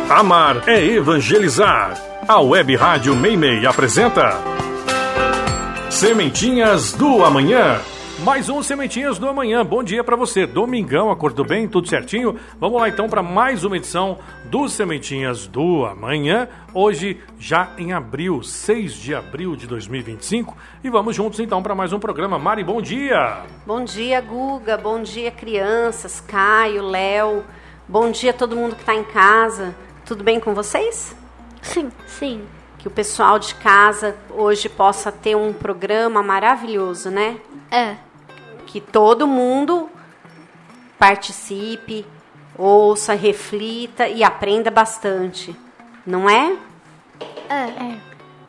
Amar é evangelizar. A Web Rádio Meimei apresenta Sementinhas do Amanhã. Mais um Sementinhas do Amanhã. Bom dia para você. Domingão, acordou bem? Tudo certinho? Vamos lá então para mais uma edição do Sementinhas do Amanhã. Hoje, já em abril, 6 de abril de 2025. E vamos juntos então para mais um programa. Mari, bom dia! Bom dia, Guga. Bom dia, crianças. Caio, Léo. Bom dia a todo mundo que está em casa. Tudo bem com vocês? Sim, sim. Que o pessoal de casa hoje possa ter um programa maravilhoso, né? É. Que todo mundo participe, ouça, reflita e aprenda bastante. Não é? É.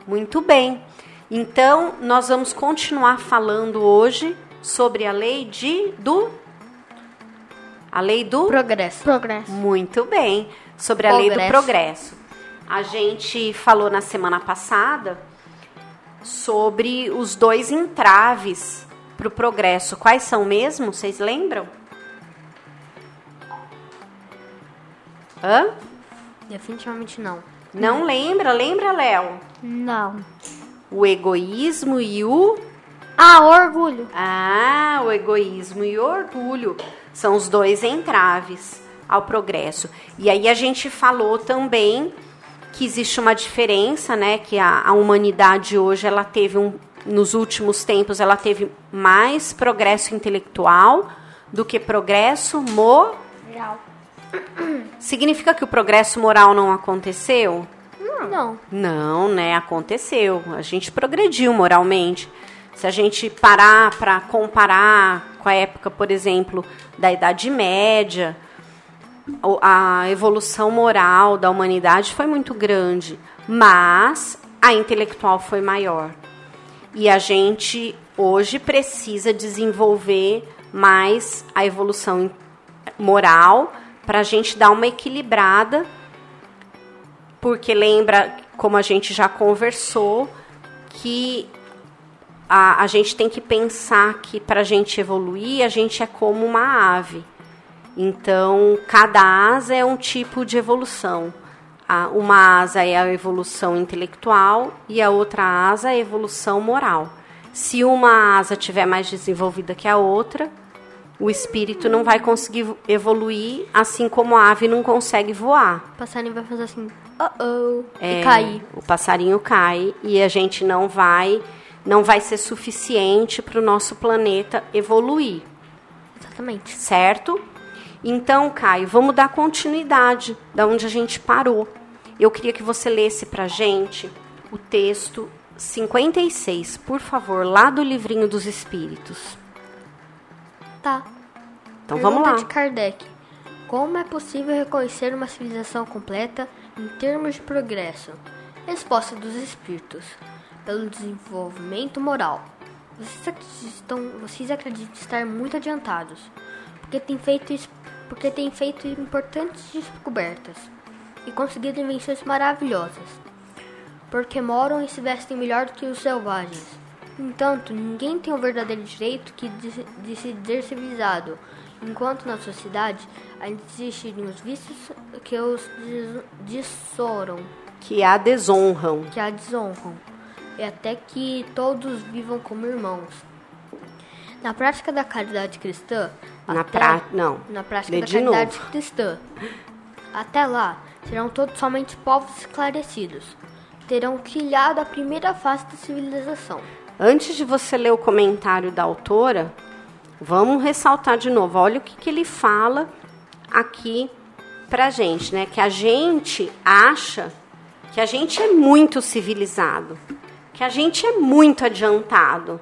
Muito bem. Então, nós vamos continuar falando hoje sobre a lei A lei do... Progresso. Muito bem. Sobre a lei do progresso. A gente falou na semana passada sobre os dois entraves para o progresso. Quais são mesmo? Vocês lembram? Hã? Definitivamente não. Não lembra? Lembra, Léo? Não. O egoísmo e o... Orgulho. O egoísmo e o orgulho são os dois entraves ao progresso. E aí a gente falou também que existe uma diferença, né? Que a humanidade hoje, ela teve nos últimos tempos, ela teve mais progresso intelectual do que progresso moral. Significa que o progresso moral não aconteceu? Não. Não, né? Aconteceu. A gente progrediu moralmente. Se a gente parar para comparar com a época, por exemplo, da Idade Média, a evolução moral da humanidade foi muito grande, mas a intelectual foi maior. E a gente hoje precisa desenvolver mais a evolução moral para a gente dar uma equilibrada, porque lembra, como a gente já conversou, que a gente tem que pensar que para a gente evoluir, a gente é como uma ave. Então, cada asa é um tipo de evolução. Uma asa é a evolução intelectual e a outra asa é a evolução moral. Se uma asa estiver mais desenvolvida que a outra, o espírito não vai conseguir evoluir, assim como a ave não consegue voar. O passarinho vai fazer assim, e cair. O passarinho cai e a gente não vai ser suficiente para o nosso planeta evoluir. Exatamente. Certo? Então, Caio, vamos dar continuidade da onde a gente parou. Eu queria que você lesse para a gente o texto 56, por favor, lá do Livrinho dos Espíritos. Tá. Então vamos lá. Pergunta de Kardec. Como é possível reconhecer uma civilização completa em termos de progresso? Resposta dos Espíritos. Pelo desenvolvimento moral. Vocês acreditam estar muito adiantados, porque têm feito importantes descobertas e conseguido invenções maravilhosas, porque moram e se vestem melhor do que os selvagens. No entanto, ninguém tem o verdadeiro direito de se dizer civilizado, enquanto na sociedade ainda existem os vícios que os desonram, que a desonram, e até que todos vivam como irmãos. Na prática da caridade cristã, cristã, até lá, serão todos somente povos esclarecidos. Terão trilhado a primeira fase da civilização. Antes de você ler o comentário da autora, vamos ressaltar de novo. Olha o que ele fala aqui pra gente, né? Que a gente acha que a gente é muito civilizado, que a gente é muito adiantado.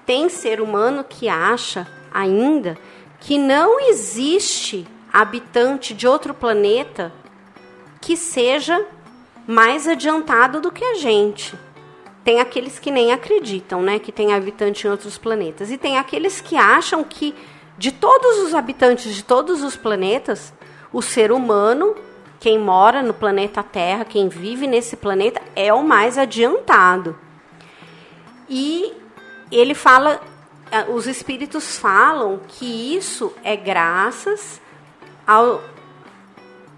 Tem ser humano que acha ainda que não existe habitante de outro planeta que seja mais adiantado do que a gente. Tem aqueles que nem acreditam, né, que tem habitante em outros planetas. E tem aqueles que acham que de todos os habitantes de todos os planetas, o ser humano, quem mora no planeta Terra, quem vive nesse planeta, é o mais adiantado. E ele fala, os espíritos falam que isso é graças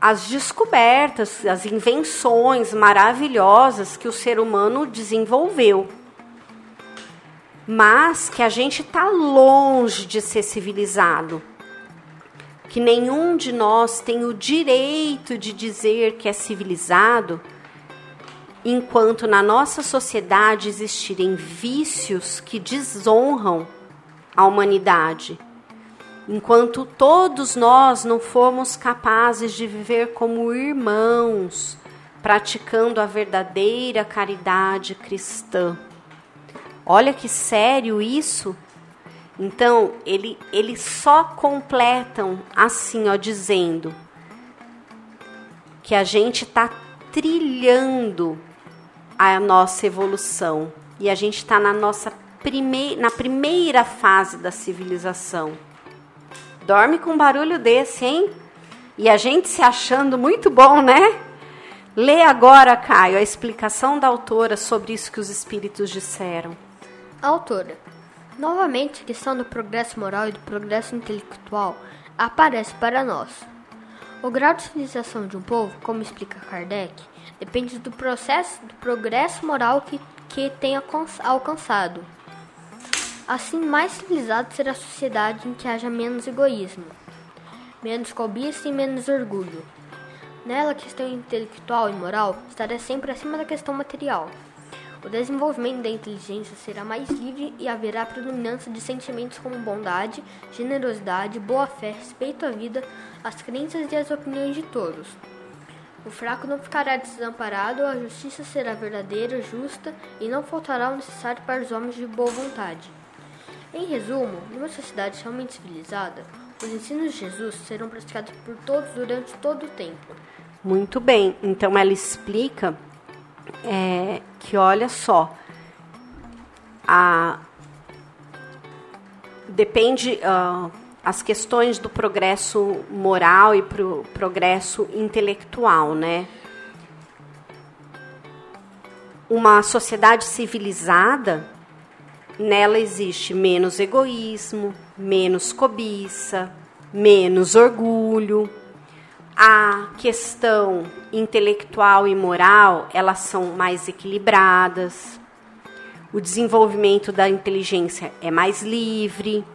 as descobertas, as invenções maravilhosas que o ser humano desenvolveu. Mas que a gente está longe de ser civilizado. Que nenhum de nós tem o direito de dizer que é civilizado, enquanto na nossa sociedade existirem vícios que desonram a humanidade. Enquanto todos nós não formos capazes de viver como irmãos, praticando a verdadeira caridade cristã. Olha que sério isso. Então, eles só completam assim, ó, dizendo que a gente está trilhando a nossa evolução. E a gente está na primeira fase da civilização. Dorme com um barulho desse, hein? E a gente se achando muito bom, né? Lê agora, Caio, a explicação da autora sobre isso que os espíritos disseram. Autora. Novamente, a questão do progresso moral e do progresso intelectual aparece para nós. O grau de civilização de um povo, como explica Kardec, depende do processo do progresso moral que tem alcançado. Assim, mais civilizada será a sociedade em que haja menos egoísmo, menos cobiça e menos orgulho. Nela, a questão intelectual e moral estará sempre acima da questão material. O desenvolvimento da inteligência será mais livre e haverá predominância de sentimentos como bondade, generosidade, boa-fé, respeito à vida, às crenças e às opiniões de todos. O fraco não ficará desamparado, a justiça será verdadeira, justa e não faltará o necessário para os homens de boa vontade. Em resumo, numa sociedade realmente civilizada, os ensinos de Jesus serão praticados por todos durante todo o tempo. Muito bem, então ela explica que, olha só, depende as questões do progresso moral e pro progresso intelectual, né? Uma sociedade civilizada, nela existe menos egoísmo, menos cobiça, menos orgulho. A questão intelectual e moral, elas são mais equilibradas. O desenvolvimento da inteligência é mais livre.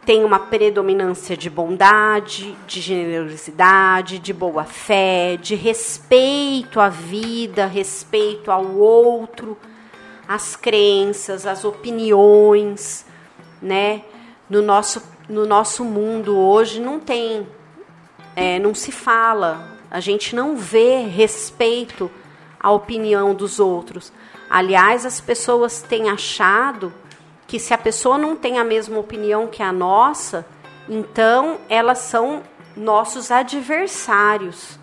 Tem uma predominância de bondade, de generosidade, de boa-fé, de respeito à vida, respeito ao outro, às crenças, às opiniões, né? No nosso mundo hoje não tem... não se fala, a gente não vê respeito à opinião dos outros. Aliás, as pessoas têm achado que se a pessoa não tem a mesma opinião que a nossa, então elas são nossos adversários,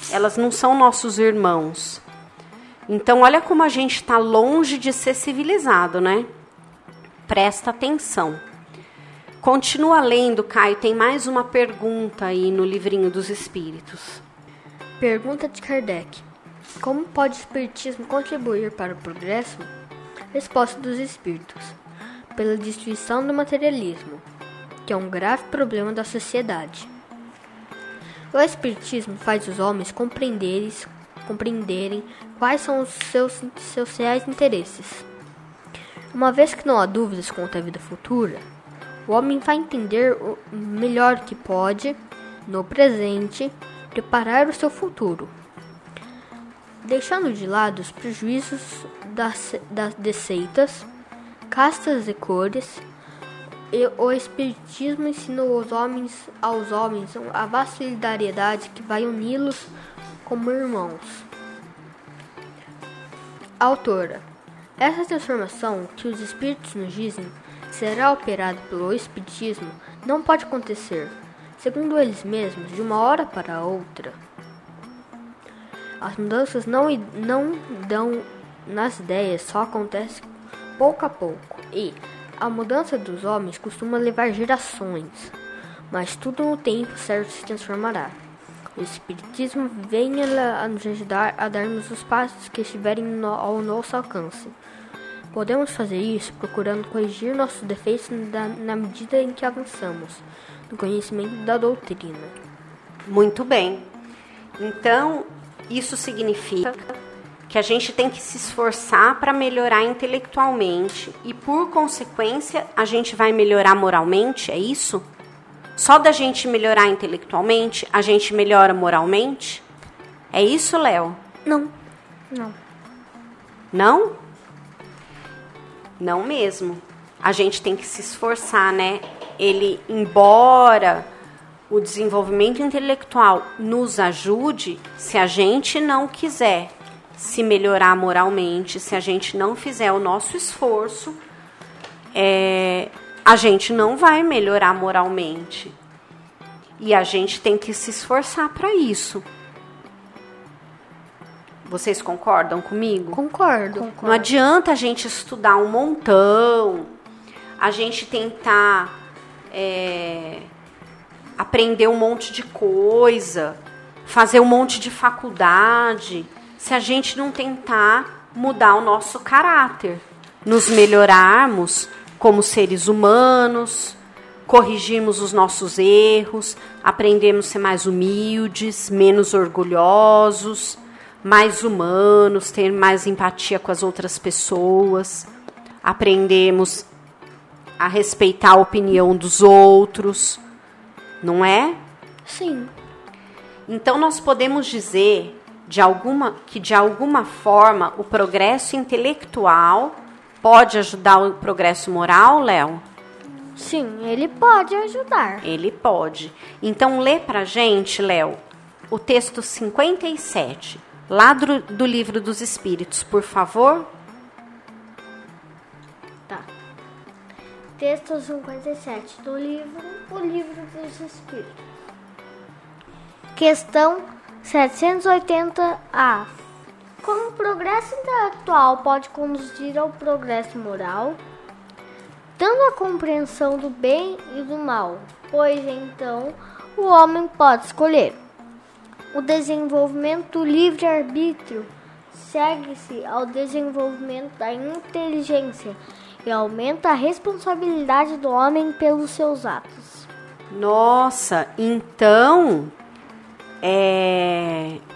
elas não são nossos irmãos. Então, olha como a gente está longe de ser civilizado, né? Presta atenção. Continua lendo, Caio, tem mais uma pergunta aí no livrinho dos Espíritos. Pergunta de Kardec. Como pode o Espiritismo contribuir para o progresso? Resposta dos Espíritos. Pela destruição do materialismo, que é um grave problema da sociedade. O Espiritismo faz os homens compreenderem quais são os seus reais interesses. Uma vez que não há dúvidas quanto à vida futura, o homem vai entender o melhor que pode, no presente, preparar o seu futuro. Deixando de lado os prejuízos das seitas, castas e cores, o Espiritismo ensinou aos homens a vasta solidariedade que vai uni-los como irmãos. Autora. Essa transformação que os Espíritos nos dizem será operada pelo Espiritismo não pode acontecer, segundo eles mesmos, de uma hora para outra. As mudanças não dão nas ideias, só acontecem pouco a pouco, e a mudança dos homens costuma levar gerações, mas tudo no tempo certo se transformará. O Espiritismo vem a nos ajudar a darmos os passos que estiverem ao nosso alcance. Podemos fazer isso procurando corrigir nossos defeitos na medida em que avançamos no conhecimento da doutrina. Muito bem. Então, isso significa que a gente tem que se esforçar para melhorar intelectualmente e, por consequência, a gente vai melhorar moralmente, é isso? Só da gente melhorar intelectualmente, a gente melhora moralmente? É isso, Léo? Não. Não? Não mesmo. A gente tem que se esforçar, né? Embora o desenvolvimento intelectual nos ajude, se a gente não quiser se melhorar moralmente, se a gente não fizer o nosso esforço, a gente não vai melhorar moralmente. E a gente tem que se esforçar para isso. Vocês concordam comigo? Concordo. Não adianta a gente estudar um montão, a gente tentar aprender um monte de coisa, fazer um monte de faculdade, se a gente não tentar mudar o nosso caráter, nos melhorarmos como seres humanos, corrigirmos os nossos erros, aprendemos a ser mais humildes, menos orgulhosos, mais humanos, ter mais empatia com as outras pessoas, aprendemos a respeitar a opinião dos outros, não é? Sim. Então nós podemos dizer que de alguma forma o progresso intelectual pode ajudar o progresso moral, Léo? Sim, ele pode ajudar. Ele pode. Então lê pra gente, Léo, o texto 57, lá do Livro dos Espíritos, por favor. Tá. Texto 57 do livro, o Livro dos Espíritos. Questão 780A. Como o progresso intelectual pode conduzir ao progresso moral? Dando a compreensão do bem e do mal, pois então o homem pode escolher. O desenvolvimento do livre-arbítrio segue-se ao desenvolvimento da inteligência e aumenta a responsabilidade do homem pelos seus atos. Nossa, então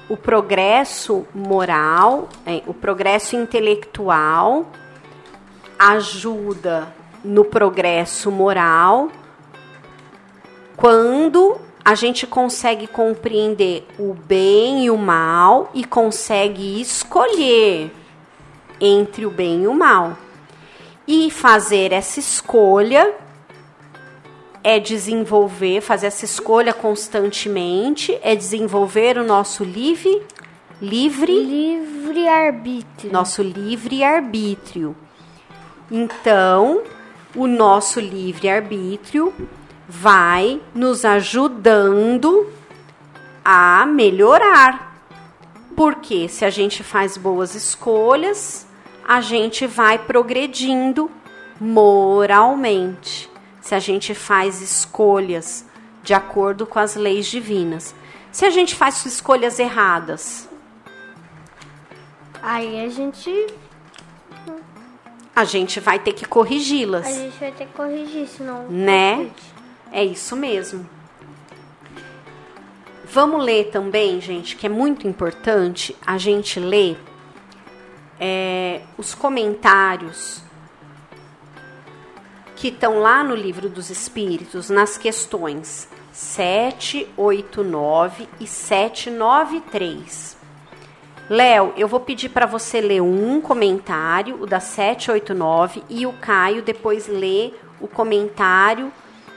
o progresso moral, o progresso intelectual ajuda no progresso moral quando a gente consegue compreender o bem e o mal e consegue escolher entre o bem e o mal. E fazer essa escolha fazer essa escolha constantemente, desenvolver o nosso livre-arbítrio. Nosso livre-arbítrio. Então, o nosso livre-arbítrio vai nos ajudando a melhorar. Porque se a gente faz boas escolhas, a gente vai progredindo moralmente. Se a gente faz escolhas de acordo com as leis divinas. Se a gente faz escolhas erradas, aí a gente vai ter que corrigi-las. A gente vai ter que corrigir, senão... Né? É isso mesmo. Vamos ler também, gente, que é muito importante a gente ler os comentários que estão lá no Livro dos Espíritos, nas questões 789 e 793. Léo, eu vou pedir para você ler um comentário, o da 789, e o Caio depois lê o comentário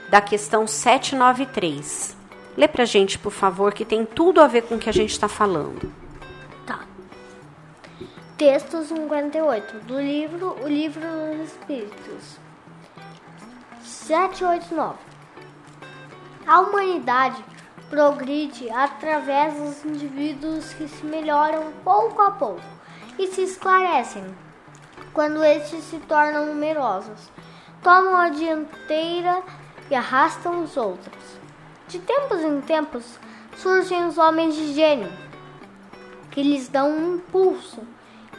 da questão 793. Lê pra gente, por favor, que tem tudo a ver com o que a gente está falando. Tá. Texto 58 do livro O Livro dos Espíritos. 789. A humanidade progride através dos indivíduos que se melhoram pouco a pouco e se esclarecem quando estes se tornam numerosos, tomam a dianteira e arrastam os outros. De tempos em tempos surgem os homens de gênio, que lhes dão um impulso,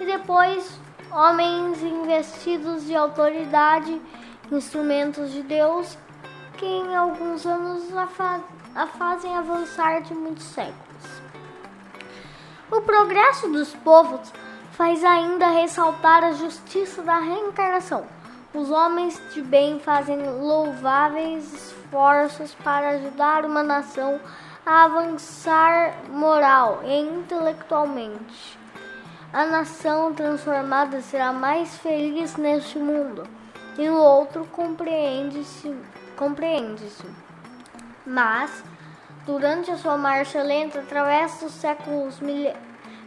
e depois homens investidos de autoridade, instrumentos de Deus, que em alguns anos a fazem avançar de muitos séculos. O progresso dos povos faz ainda ressaltar a justiça da reencarnação. Os homens de bem fazem louváveis esforços para ajudar uma nação a avançar moral e intelectualmente. A nação transformada será mais feliz neste mundo, e no outro compreende-se. Mas, durante a sua marcha lenta, através dos séculos,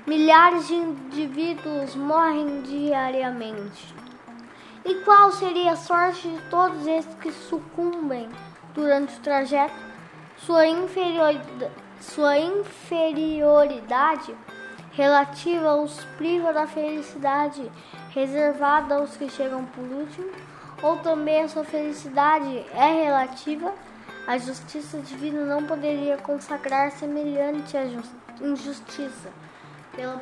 milhares de indivíduos morrem diariamente. E qual seria a sorte de todos esses que sucumbem durante o trajeto? Sua inferioridade relativa os priva da felicidade reservada aos que chegam por último, ou também a sua felicidade é relativa? A justiça divina não poderia consagrar semelhante injustiça pela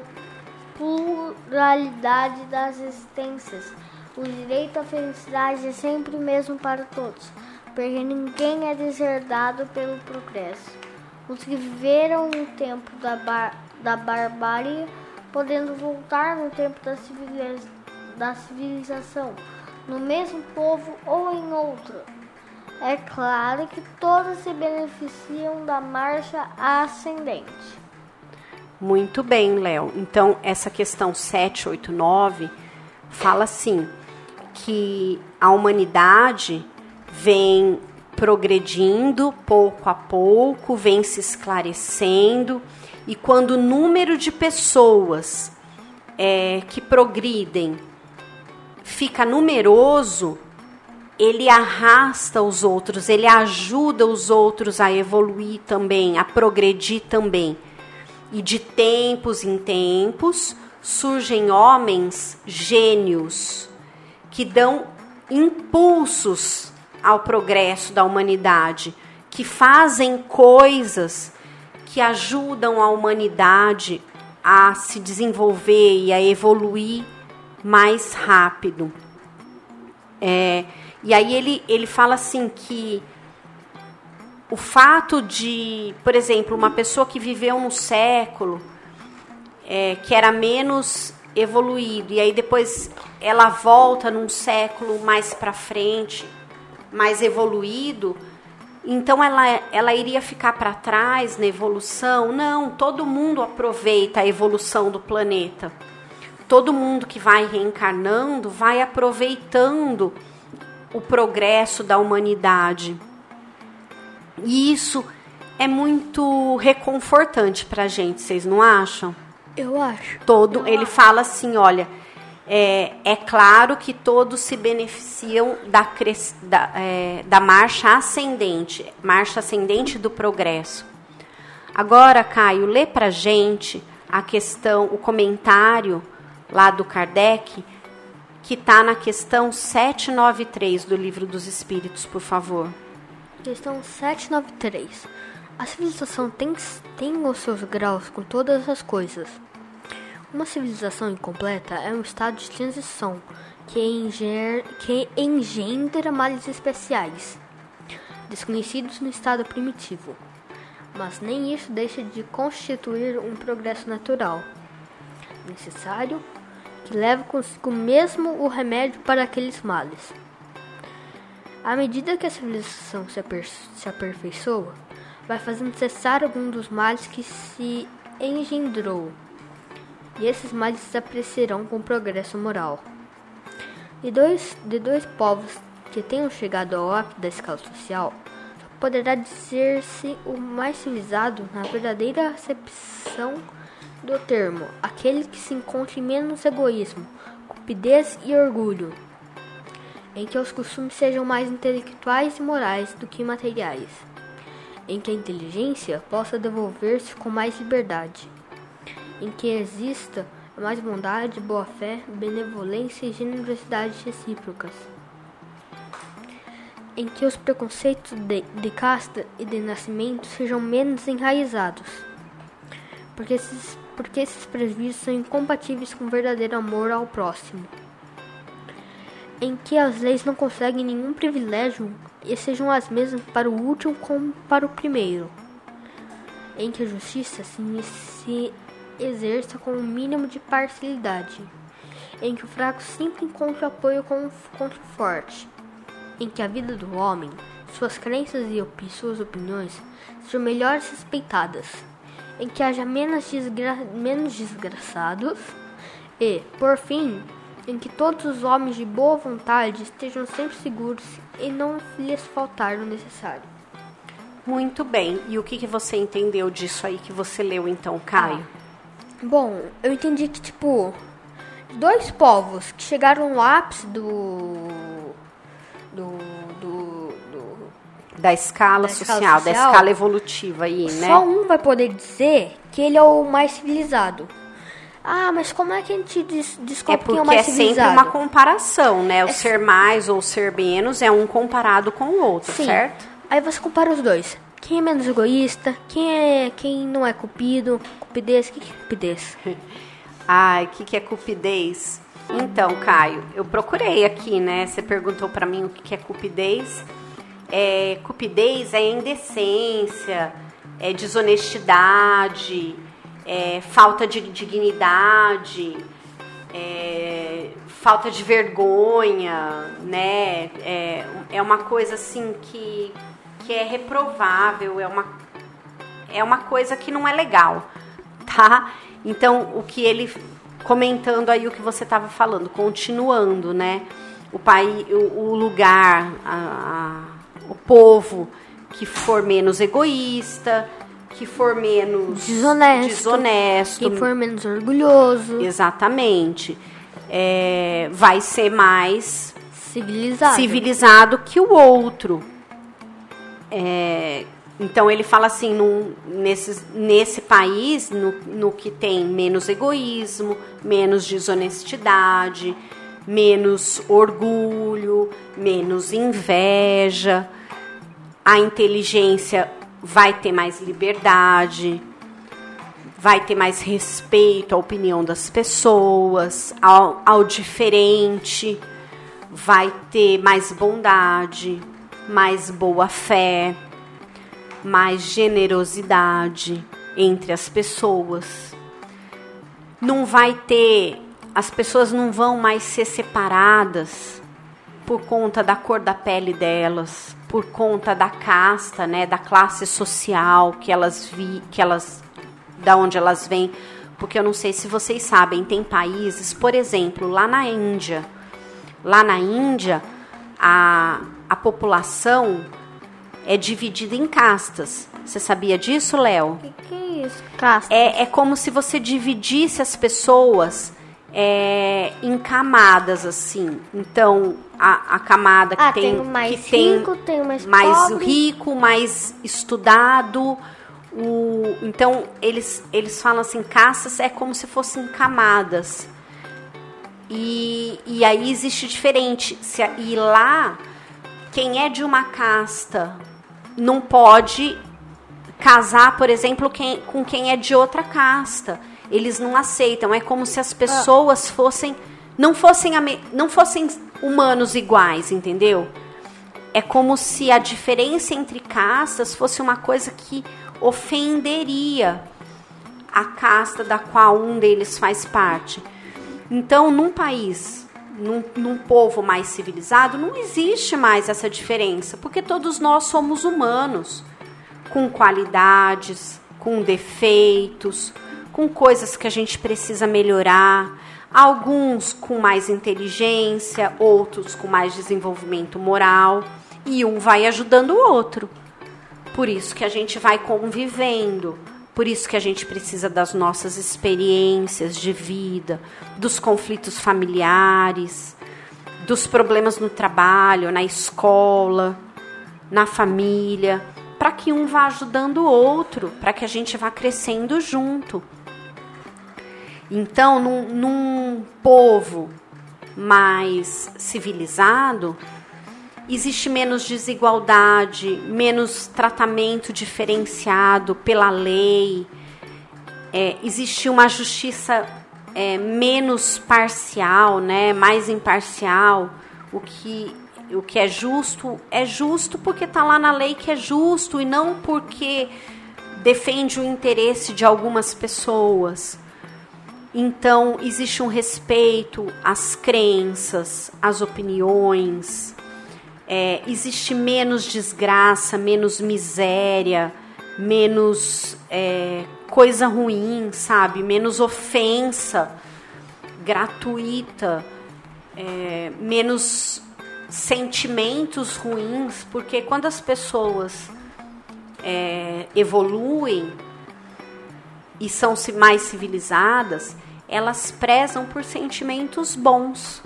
pluralidade das existências. O direito à felicidade é sempre o mesmo para todos, porque ninguém é deserdado pelo progresso. Os que viveram no tempo da barbárie, podendo voltar no tempo da civilização, no mesmo povo ou em outro. É claro que todos se beneficiam da marcha ascendente. Muito bem, Léo. Então, essa questão 789 fala assim, que a humanidade vem progredindo pouco a pouco, vem se esclarecendo, e quando o número de pessoas que progridem fica numeroso, ele arrasta os outros, ele ajuda os outros a evoluir também, a progredir também. E de tempos em tempos surgem homens gênios que dão impulsos ao progresso da humanidade, que fazem coisas que ajudam a humanidade a se desenvolver e a evoluir mais rápido. E aí ele fala assim que o fato de, por exemplo, uma pessoa que viveu no século que era menos evoluído, e aí depois ela volta num século mais para frente, mais evoluído, então ela iria ficar para trás na evolução? Não, todo mundo aproveita a evolução do planeta. Todo mundo que vai reencarnando vai aproveitando o progresso da humanidade. E isso é muito reconfortante para a gente, vocês não acham? Eu acho. Ele fala assim, olha, é claro que todos se beneficiam da marcha ascendente do progresso. Agora, Caio, lê pra gente a questão, o comentário lá do Kardec, que está na questão 793 do Livro dos Espíritos, por favor. Questão 793. A civilização tem os seus graus com todas as coisas. Uma civilização incompleta é um estado de transição que engendra males especiais, desconhecidos no estado primitivo. Mas nem isso deixa de constituir um progresso natural, necessário, que leva consigo mesmo o remédio para aqueles males. À medida que a civilização se aperfeiçoa, vai fazendo cessar algum dos males que se engendrou, e esses males desaparecerão com o progresso moral. De dois povos que tenham chegado ao ápice da escala social, só poderá dizer-se o mais civilizado na verdadeira acepção do termo, aquele que se encontra em menos egoísmo, cupidez e orgulho, em que os costumes sejam mais intelectuais e morais do que materiais, em que a inteligência possa desenvolver-se com mais liberdade, em que exista mais bondade, boa-fé, benevolência e generosidade recíprocas, em que os preconceitos de casta e de nascimento sejam menos enraizados, porque esses prejuízos são incompatíveis com o verdadeiro amor ao próximo, em que as leis não conseguem nenhum privilégio e sejam as mesmas para o último como para o primeiro, em que a justiça se exerça com o mínimo de parcialidade, em que o fraco sempre encontre apoio contra o forte, em que a vida do homem, suas crenças e suas opiniões sejam melhor respeitadas, em que haja menos desgraçados e, por fim, em que todos os homens de boa vontade estejam sempre seguros e não lhes faltar o necessário. Muito bem. E o que você entendeu disso aí que você leu, então, Caio? Bom, eu entendi que, dois povos que chegaram no ápice Da escala social, da escala evolutiva aí, né? Só um vai poder dizer que ele é o mais civilizado. Ah, mas como é que a gente descobre quem é o mais civilizado? Porque é sempre uma comparação, né? O ser mais ou o ser menos é um comparado com o outro, sim. Certo? Aí você compara os dois. Quem é menos egoísta? Quem não é cupido? Cupidez? O que é cupidez? Ai, o que é cupidez? Então, Caio, eu procurei aqui, né? Você perguntou pra mim o que é cupidez. Cupidez é indecência, é desonestidade, é falta de dignidade, falta de vergonha, né? É uma coisa assim que é reprovável, é uma coisa que não é legal, tá? Então, o que ele, comentando aí o que você estava falando, continuando, né? O lugar, o povo que for menos egoísta, que for menos desonesto, que for menos orgulhoso. Exatamente. Vai ser mais civilizado que o outro. Então ele fala assim, nesse país, no que tem menos egoísmo, menos desonestidade, menos orgulho, menos inveja, a inteligência vai ter mais liberdade, vai ter mais respeito à opinião das pessoas, ao diferente, vai ter mais bondade, mais boa fé, mais generosidade entre as pessoas. As pessoas não vão mais ser separadas por conta da cor da pele delas, por conta da casta, né, da classe social da onde elas vêm, porque eu não sei se vocês sabem, tem países, por exemplo, lá na Índia, a população é dividida em castas. Você sabia disso, Léo? O que é isso? Castas? É como se você dividisse as pessoas em camadas, assim. Então, a camada que tem mais que rico, tem mais pobre. Rico, mais estudado. Então, eles falam assim, castas é como se fossem camadas. E aí existe diferente. E lá, quem é de uma casta não pode casar, por exemplo, com quem é de outra casta. Eles não aceitam. É como se as pessoas não fossem humanos iguais, entendeu? É como se a diferença entre castas fosse uma coisa que ofenderia a casta da qual um deles faz parte. Então, num país, num povo mais civilizado, não existe mais essa diferença, porque todos nós somos humanos, com qualidades, com defeitos, com coisas que a gente precisa melhorar, alguns com mais inteligência, outros com mais desenvolvimento moral, e um vai ajudando o outro. Por isso que a gente vai convivendo, por isso que a gente precisa das nossas experiências de vida, dos conflitos familiares, dos problemas no trabalho, na escola, na família, para que um vá ajudando o outro, para que a gente vá crescendo junto. Então, num povo mais civilizado, existe menos desigualdade, menos tratamento diferenciado pela lei, existe uma justiça menos parcial, né, mais imparcial. O que é justo porque está lá na lei que é justo e não porque defende o interesse de algumas pessoas. Então, existe um respeito às crenças, às opiniões, existe menos desgraça, menos miséria, menos coisa ruim, sabe? Menos ofensa gratuita, menos sentimentos ruins, porque quando as pessoas evoluem e são mais civilizadas, elas prezam por sentimentos bons.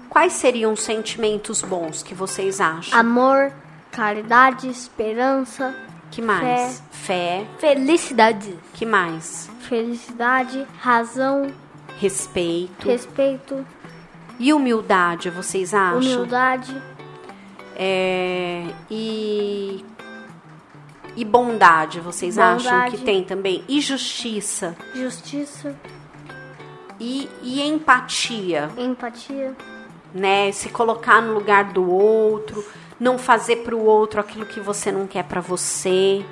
Quais seriam os sentimentos bons que vocês acham? Amor, caridade, esperança. Que mais? Fé. Felicidade. Que mais? Felicidade, razão, Respeito. E humildade, vocês acham? humildade, E bondade, vocês acham que tem também? E justiça? justiça, E empatia, empatia, né? Se colocar no lugar do outro, não fazer para o outro aquilo que você não quer para você.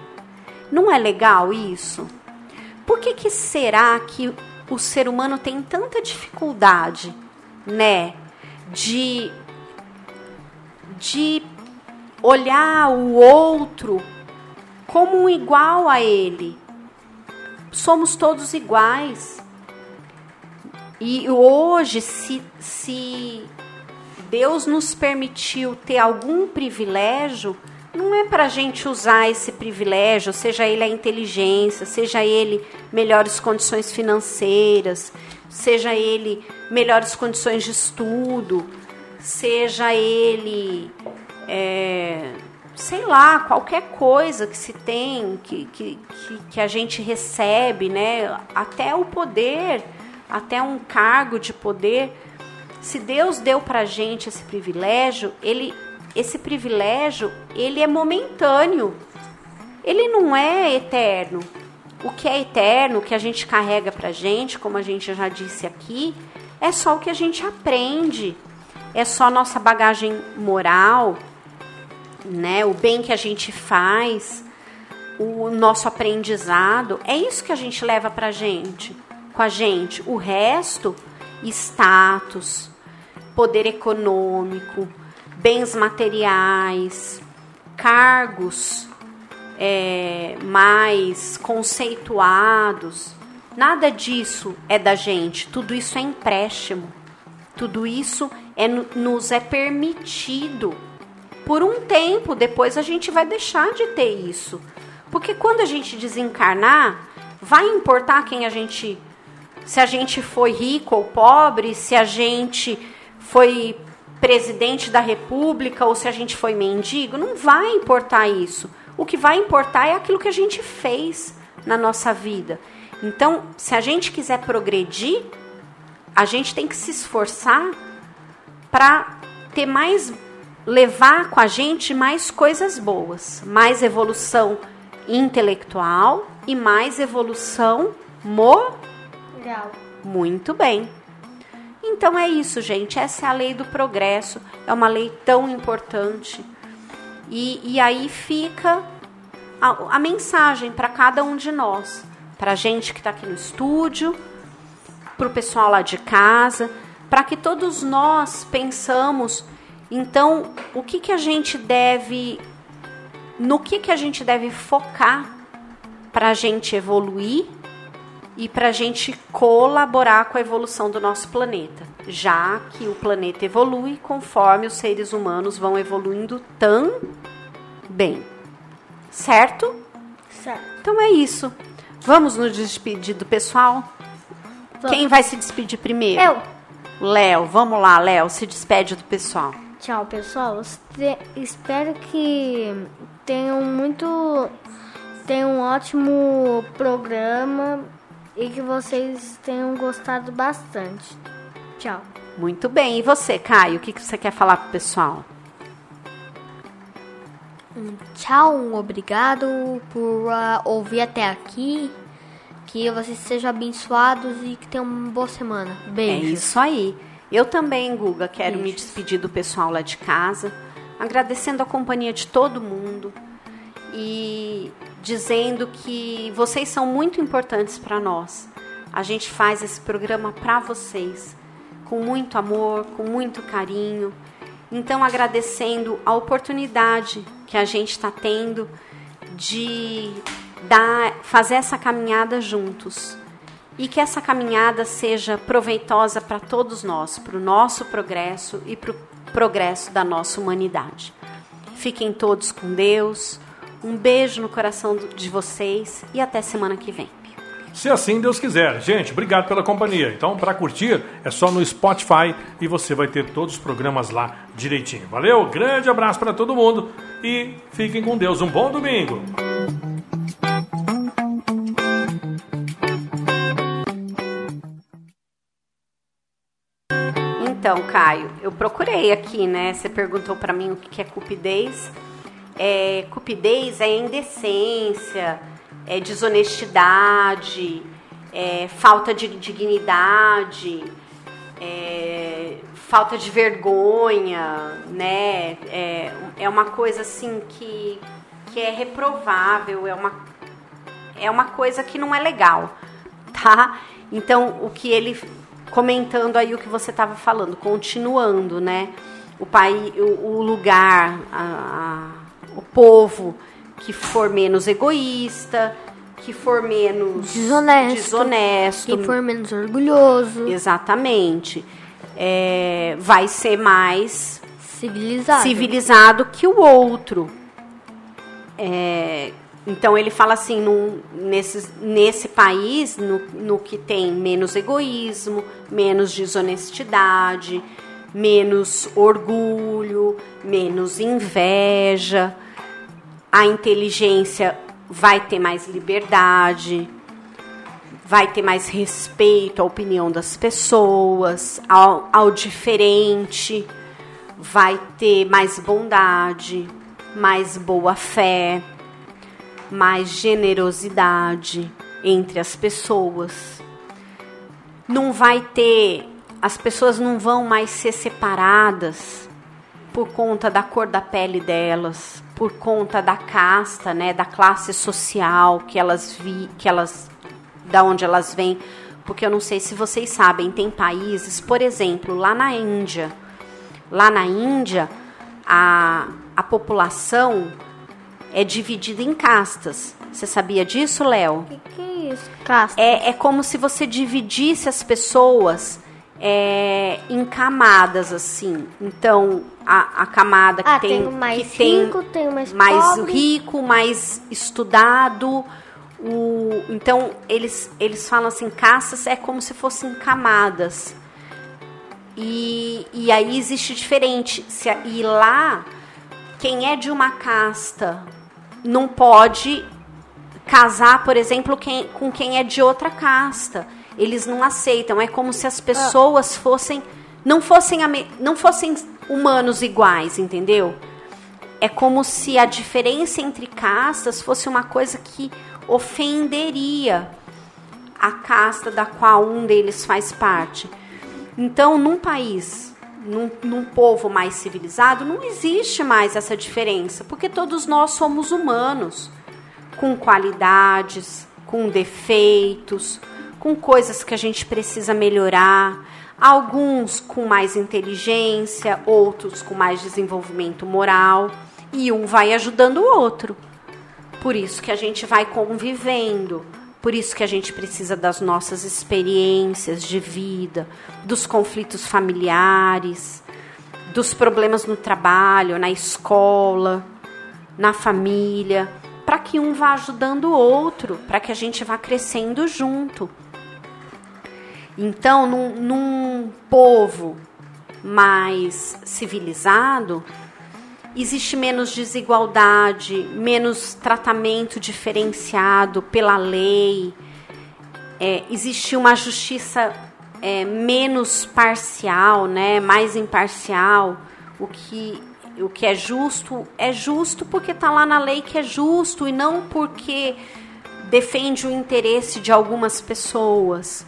Não é legal isso? Por que será que o ser humano tem tanta dificuldade, né, de olhar o outro como um igual a ele? Somos todos iguais. E hoje, se Deus nos permitiu ter algum privilégio, não é para a gente usar esse privilégio, seja ele a inteligência, seja ele melhores condições financeiras, seja ele melhores condições de estudo, seja ele, sei lá, qualquer coisa que se tem, que a gente recebe, né? Até o poder, até um cargo de poder. Se Deus deu para a gente esse privilégio, esse privilégio, ele é momentâneo. Ele não é eterno. O que é eterno, o que a gente carrega para a gente, como a gente já disse aqui, é só o que a gente aprende. É só nossa bagagem moral, né? O bem que a gente faz, o nosso aprendizado. É isso que a gente leva para a gente, com a gente. O resto, status, poder econômico, bens materiais, cargos mais conceituados, nada disso é da gente. Tudo isso é empréstimo. Tudo isso nos é permitido. Por um tempo, depois a gente vai deixar de ter isso. Porque quando a gente desencarnar, vai importar quem a gente... Se a gente foi rico ou pobre, se a gente foi presidente da república ou se a gente foi mendigo, não vai importar isso. O que vai importar é aquilo que a gente fez na nossa vida. Então, se a gente quiser progredir, a gente tem que se esforçar para ter levar com a gente mais coisas boas, mais evolução intelectual e mais evolução moral. Muito bem. Então é isso, gente. Essa é a lei do progresso. É uma lei tão importante. E aí fica a mensagem para cada um de nós. Para a gente que está aqui no estúdio, para o pessoal lá de casa, para que todos nós pensamos, então, no que a gente deve focar para a gente evoluir e para a gente colaborar com a evolução do nosso planeta, já que o planeta evolui conforme os seres humanos vão evoluindo também. Certo? certo. Então é isso. Vamos nos despedir do pessoal? Vamos. Quem vai se despedir primeiro? Eu. Léo, vamos lá, Léo, se despede do pessoal. Tchau, pessoal. Espero que tenham um ótimo programa e que vocês tenham gostado bastante. Tchau. Muito bem. E você, Caio, o que você quer falar pro pessoal? Tchau, obrigado por ouvir até aqui. Que vocês sejam abençoados e que tenham uma boa semana. Beijos. É isso aí. Eu também, Guga, quero me despedir do pessoal lá de casa, agradecendo a companhia de todo mundo e dizendo que vocês são muito importantes para nós, A gente faz esse programa para vocês, com muito amor, com muito carinho. Então, agradecendo a oportunidade que a gente está tendo de fazer essa caminhada juntos. E que essa caminhada seja proveitosa para todos nós, para o nosso progresso e para o progresso da nossa humanidade. Fiquem todos com Deus. Um beijo no coração de vocês e até semana que vem. Se assim Deus quiser. Gente, obrigado pela companhia. Então, para curtir, é só no Spotify e você vai ter todos os programas lá direitinho. Valeu? Grande abraço para todo mundo e fiquem com Deus. Um bom domingo. Então, Caio, eu procurei aqui, né? Você perguntou para mim o que é cupidez. Cupidez é indecência, é desonestidade, é falta de dignidade, falta de vergonha, né? É uma coisa assim que é reprovável, é uma coisa que não é legal, tá? Então, o que ele... Comentando aí o que você estava falando, continuando, né? O lugar, o povo que for menos egoísta, que for menos desonesto, que for menos orgulhoso. Exatamente. Vai ser mais civilizado que o outro. Então ele fala assim, nesse país, no que tem menos egoísmo, menos desonestidade, menos orgulho, menos inveja, a inteligência vai ter mais liberdade, vai ter mais respeito à opinião das pessoas, ao diferente, vai ter mais bondade, mais boa fé, mais generosidade entre as pessoas. As pessoas não vão mais ser separadas por conta da cor da pele delas, por conta da casta, né, da classe social da onde elas vêm, porque eu não sei se vocês sabem, tem países, por exemplo, lá na Índia, a população é dividida em castas. Você sabia disso, Léo? O que é isso? Casta? É como se você dividisse as pessoas em camadas, assim. Então, a camada que tem mais que rico, tem mais pobre. Rico, mais estudado. Então, eles falam assim, castas é como se fossem camadas. E aí existe diferente. E lá, quem é de uma casta não pode casar, por exemplo, com quem é de outra casta. Eles não aceitam. É como se as pessoas não fossem humanos iguais, entendeu? É como se a diferença entre castas fosse uma coisa que ofenderia a casta da qual um deles faz parte. Então, num país, num povo mais civilizado, não existe mais essa diferença, porque todos nós somos humanos, com qualidades, com defeitos, com coisas que a gente precisa melhorar, alguns com mais inteligência, outros com mais desenvolvimento moral, e um vai ajudando o outro. Por isso que a gente vai convivendo, por isso que a gente precisa das nossas experiências de vida, dos conflitos familiares, dos problemas no trabalho, na escola, na família, para que um vá ajudando o outro, para que a gente vá crescendo junto. Então, num povo mais civilizado, existe menos desigualdade, menos tratamento diferenciado pela lei, existe uma justiça menos parcial, né, mais imparcial. O que é justo porque está lá na lei que é justo e não porque defende o interesse de algumas pessoas.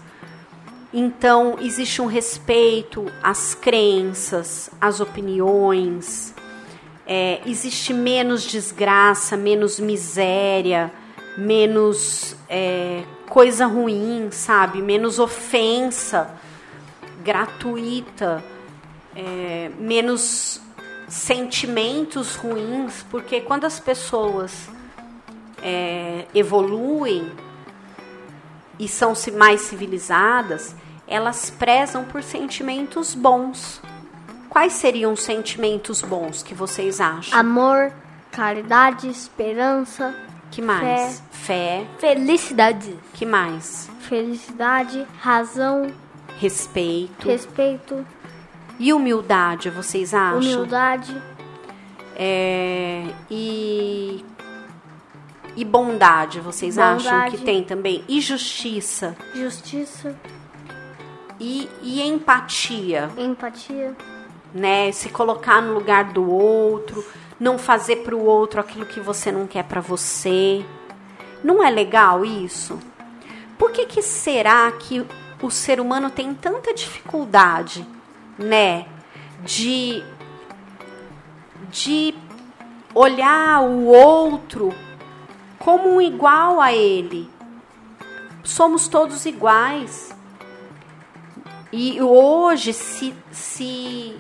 Então, existe um respeito às crenças, às opiniões, existe menos desgraça, menos miséria, menos coisa ruim, sabe? Menos ofensa gratuita, menos sentimentos ruins, porque quando as pessoas evoluem e são mais civilizadas, elas prezam por sentimentos bons. Quais seriam os sentimentos bons que vocês acham? Amor, caridade, esperança. Que mais? Fé. Felicidade. Que mais? Felicidade, razão, Respeito. E humildade, vocês acham? humildade, E bondade, vocês acham que tem também? E justiça? justiça, E empatia, empatia, né? Se colocar no lugar do outro, não fazer para o outro aquilo que você não quer para você. Não é legal isso? Por que será que o ser humano tem tanta dificuldade, né, de olhar o outro como um igual a ele? Somos todos iguais. E hoje, se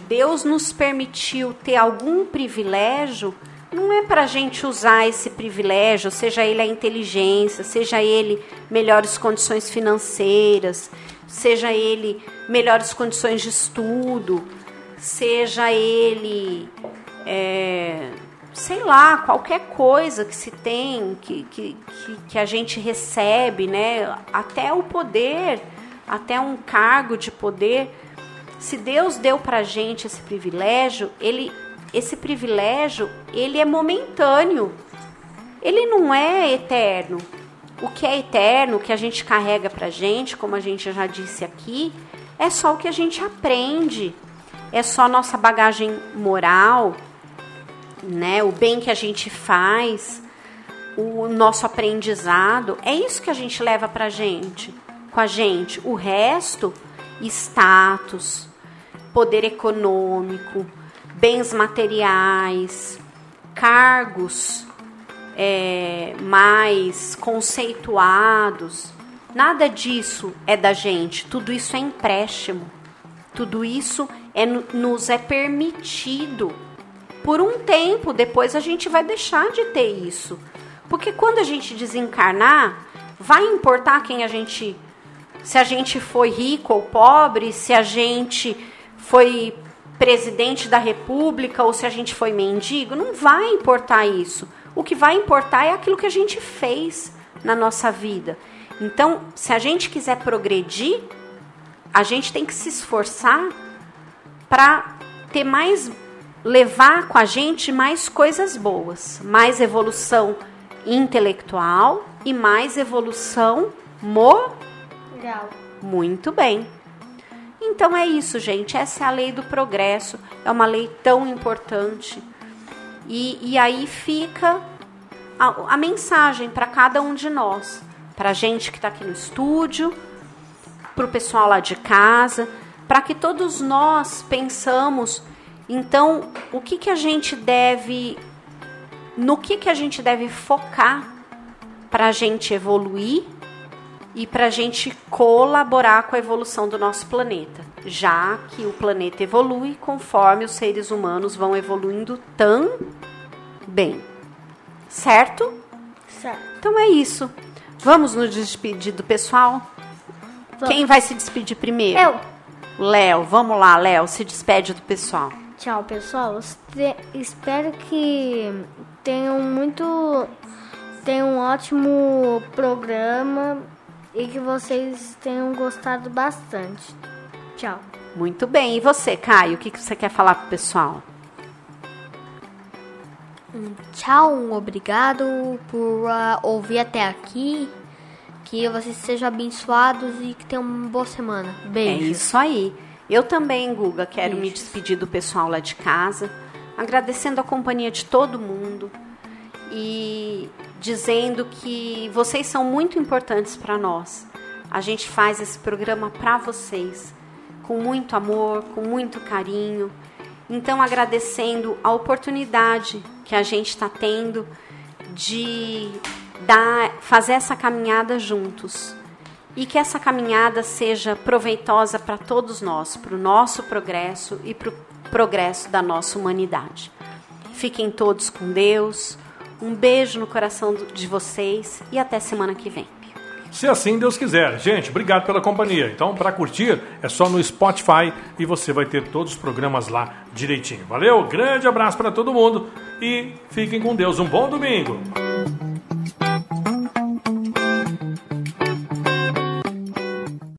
Deus nos permitiu ter algum privilégio, não é para a gente usar esse privilégio, seja ele a inteligência, seja ele melhores condições financeiras, seja ele melhores condições de estudo, seja ele, sei lá, qualquer coisa que se tem, que a gente recebe, né? Até o poder, até um cargo de poder. Se Deus deu para a gente esse privilégio, esse privilégio, ele é momentâneo. Ele não é eterno. O que é eterno, o que a gente carrega para a gente, como a gente já disse aqui, é só o que a gente aprende. É só a nossa bagagem moral, né? O bem que a gente faz, o nosso aprendizado. É isso que a gente leva para a gente, com a gente. O resto, status, poder econômico, bens materiais, cargos mais conceituados, nada disso é da gente. Tudo isso é empréstimo. Tudo isso nos é permitido. Por um tempo, depois a gente vai deixar de ter isso. Porque quando a gente desencarnar, vai importar quem a gente... Se a gente foi rico ou pobre, se a gente foi presidente da república ou se a gente foi mendigo, não vai importar isso. O que vai importar é aquilo que a gente fez na nossa vida. Então, se a gente quiser progredir, a gente tem que se esforçar para ter levar com a gente mais coisas boas, mais evolução intelectual e mais evolução moral. Muito bem. Então é isso, gente. Essa é a lei do progresso. É uma lei tão importante. E aí fica a mensagem para cada um de nós. Para a gente que está aqui no estúdio, para o pessoal lá de casa, para que todos nós pensamos, então, no que a gente deve focar para a gente evoluir e para a gente colaborar com a evolução do nosso planeta, já que o planeta evolui conforme os seres humanos vão evoluindo também. Certo? certo. Então é isso. Vamos nos despedir do pessoal? Vamos. Quem vai se despedir primeiro? Eu. Léo, vamos lá, Léo, se despede do pessoal. Tchau, pessoal. Espero que tenham um ótimo programa e que vocês tenham gostado bastante. Tchau. Muito bem. E você, Caio, o que você quer falar pro pessoal? Tchau, obrigado por ouvir até aqui. Que vocês sejam abençoados e que tenham uma boa semana. Beijos. É isso aí. Eu também, Guga, quero me despedir do pessoal lá de casa, agradecendo a companhia de todo mundo e dizendo que vocês são muito importantes para nós. A gente faz esse programa para vocês, com muito amor, com muito carinho. Então, agradecendo a oportunidade que a gente está tendo de fazer essa caminhada juntos. E que essa caminhada seja proveitosa para todos nós, para o nosso progresso e para o progresso da nossa humanidade. Fiquem todos com Deus. Um beijo no coração de vocês e até semana que vem. Se assim Deus quiser. Gente, obrigado pela companhia. Então, para curtir, é só no Spotify e você vai ter todos os programas lá direitinho. Valeu, grande abraço para todo mundo e fiquem com Deus. Um bom domingo.